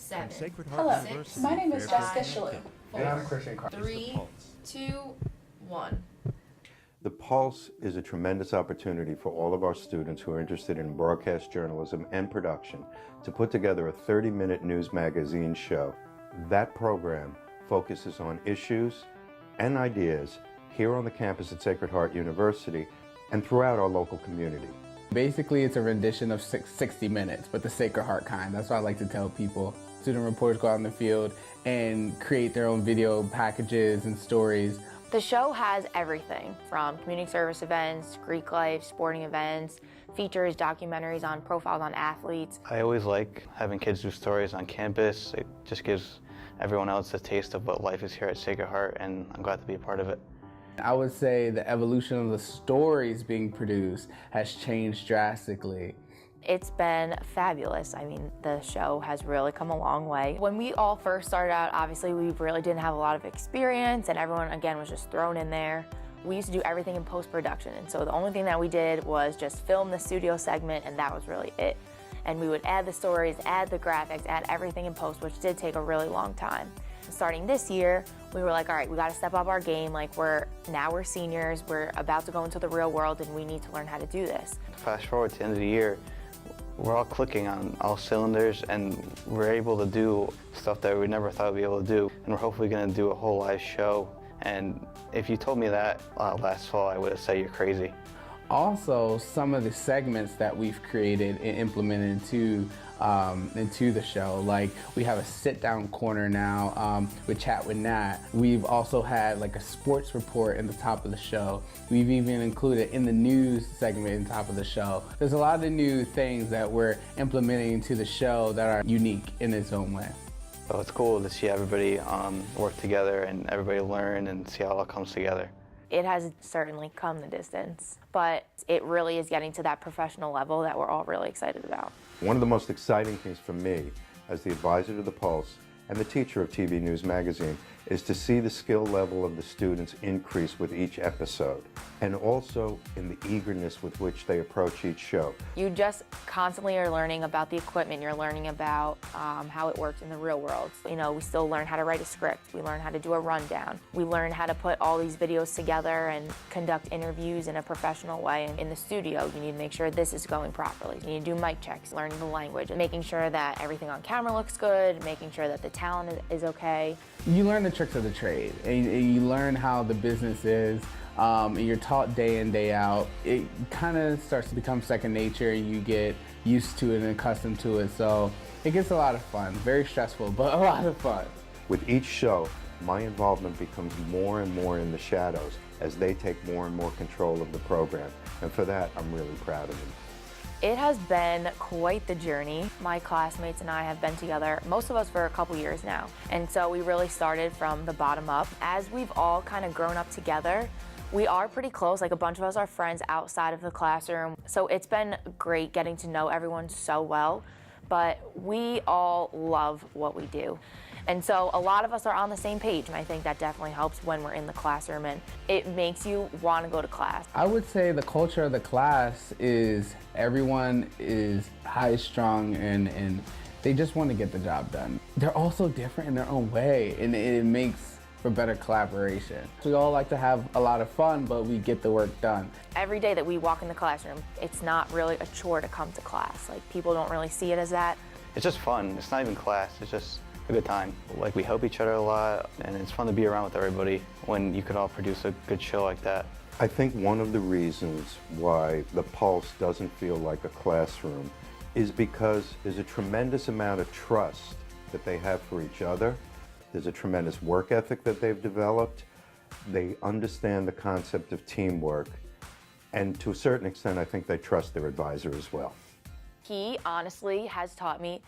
7. Sacred Heart Hello, University, my name is Fairfield, Jessica Shalhoub. Four, And I'm Christian Carter. 3, 2, 1. The Pulse is a tremendous opportunity for all of our students who are interested in broadcast journalism and production to put together a 30-minute news magazine show. That program focuses on issues and ideas here on the campus at Sacred Heart University and throughout our local community. Basically, it's a rendition of 60 Minutes, but the Sacred Heart kind. That's what I like to tell people. Student reporters go out in the field and create their own video packages and stories. The show has everything from community service events, Greek life, sporting events, features, documentaries on profiles on athletes. I always like having kids do stories on campus. It just gives everyone else a taste of what life is here at Sacred Heart, and I'm glad to be a part of it. I would say the evolution of the stories being produced has changed drastically. It's been fabulous. I mean, the show has really come a long way. When we all first started out, obviously we really didn't have a lot of experience and everyone, again, was just thrown in there. We used to do everything in post-production, and so the only thing that we did was just film the studio segment, and that was really it. And we would add the stories, add the graphics, add everything in post, which did take a really long time. Starting this year, we were like, all right, we gotta step up our game. Like we're seniors, we're about to go into the real world, and we need to learn how to do this. Fast forward to the end of the year, we're all clicking on all cylinders, and we're able to do stuff that we never thought we'd be able to do. And we're hopefully gonna do a whole live show. And if you told me that last fall, I would have said you're crazy. Also, some of the segments that we've created and implemented into the show, like we have a sit-down corner now with Chat with Nat. We've also had like a sports report in the top of the show. We've even included in the news segment in the top of the show. There's a lot of new things that we're implementing into the show that are unique in its own way. So it's cool to see everybody work together and everybody learn and see how it all comes together. It has certainly come the distance, but it really is getting to that professional level that we're all really excited about. One of the most exciting things for me as the advisor to the Pulse and the teacher of TV News Magazine is to see the skill level of the students increase with each episode, and also in the eagerness with which they approach each show. You just constantly are learning about the equipment. You're learning about how it works in the real world. You know, we still learn how to write a script. We learn how to do a rundown. We learn how to put all these videos together and conduct interviews in a professional way. And in the studio, you need to make sure this is going properly. You need to do mic checks, learning the language, and making sure that everything on camera looks good, making sure that the talent is okay. You learn the tricks of the trade, and you learn how the business is. And you're taught day in, day out. It kind of starts to become second nature, and you get used to it and accustomed to it. So it gets a lot of fun. Very stressful, but a lot of fun. With each show, my involvement becomes more and more in the shadows as they take more and more control of the program. And for that, I'm really proud of them. It has been quite the journey. My classmates and I have been together, most of us for a couple years now. And so we really started from the bottom up. As we've all kind of grown up together, we are pretty close, like a bunch of us are friends outside of the classroom. So it's been great getting to know everyone so well, but we all love what we do. And so a lot of us are on the same page, and I think that definitely helps when we're in the classroom, and it makes you want to go to class. I would say the culture of the class is everyone is high strung and they just want to get the job done. They're also different in their own way, and it makes for better collaboration. We all like to have a lot of fun, but we get the work done. Every day that we walk in the classroom, it's not really a chore to come to class. Like, people don't really see it as that. It's just fun. It's not even class. It's just a good time. Like, we help each other a lot, and it's fun to be around with everybody when you could all produce a good show like that. I think one of the reasons why the Pulse doesn't feel like a classroom is because there's a tremendous amount of trust that they have for each other. There's a tremendous work ethic that they've developed. They understand the concept of teamwork. And to a certain extent, I think they trust their advisor as well. He honestly has taught me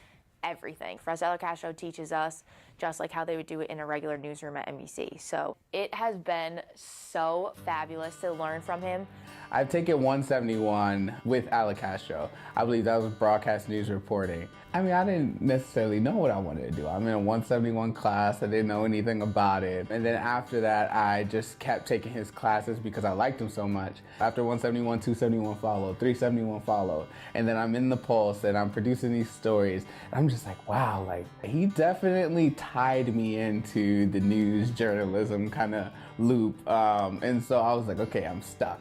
everything. Francesco Castro teaches us just like how they would do it in a regular newsroom at NBC. So it has been so fabulous to learn from him. I've taken 171 with Alec Castro. I believe that was broadcast news reporting. I mean, I didn't necessarily know what I wanted to do. I'm in a 171 class. I didn't know anything about it. And then after that, I just kept taking his classes because I liked him so much. After 171, 271 followed, 371 followed. And then I'm in the Pulse and I'm producing these stories. And I'm just like, wow, like he definitely tied me into the news journalism kind of loop. And so I was like, okay, I'm stuck.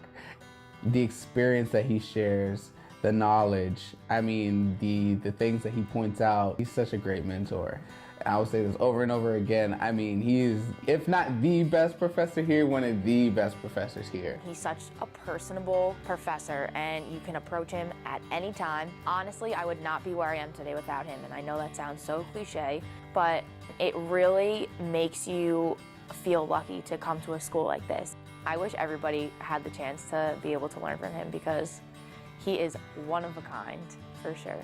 The experience that he shares, the knowledge, I mean, the things that he points out, he's such a great mentor. I would say this over and over again. I mean, he is, if not the best professor here, one of the best professors here. He's such a personable professor, and you can approach him at any time. Honestly, I would not be where I am today without him, and I know that sounds so cliche, but it really makes you feel lucky to come to a school like this. I wish everybody had the chance to be able to learn from him because he is one of a kind, for sure.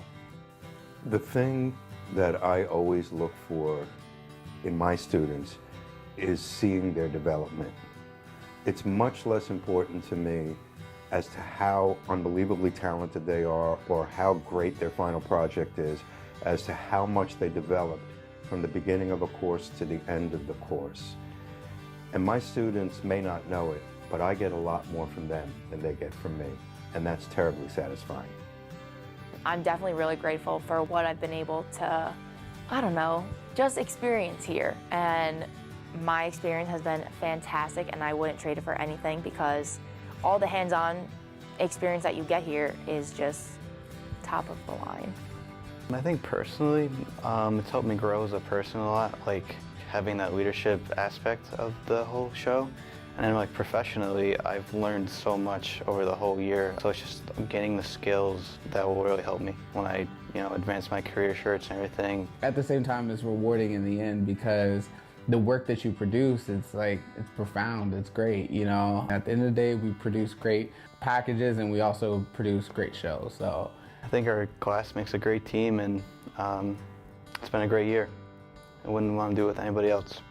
The thing that I always look for in my students is seeing their development. It's much less important to me as to how unbelievably talented they are or how great their final project is, as to how much they developed from the beginning of a course to the end of the course. And my students may not know it, but I get a lot more from them than they get from me, and that's terribly satisfying. I'm definitely really grateful for what I've been able to, I don't know, just experience here. And my experience has been fantastic, and I wouldn't trade it for anything because all the hands-on experience that you get here is just top of the line. I think personally, it's helped me grow as a person a lot, like having that leadership aspect of the whole show. And then like professionally, I've learned so much over the whole year. So it's just getting the skills that will really help me when I, advance my career shirts and everything. At the same time, it's rewarding in the end because the work that you produce, it's profound, it's great, At the end of the day, we produce great packages and we also produce great shows, so. I think our class makes a great team, and it's been a great year. I wouldn't want to do it with anybody else.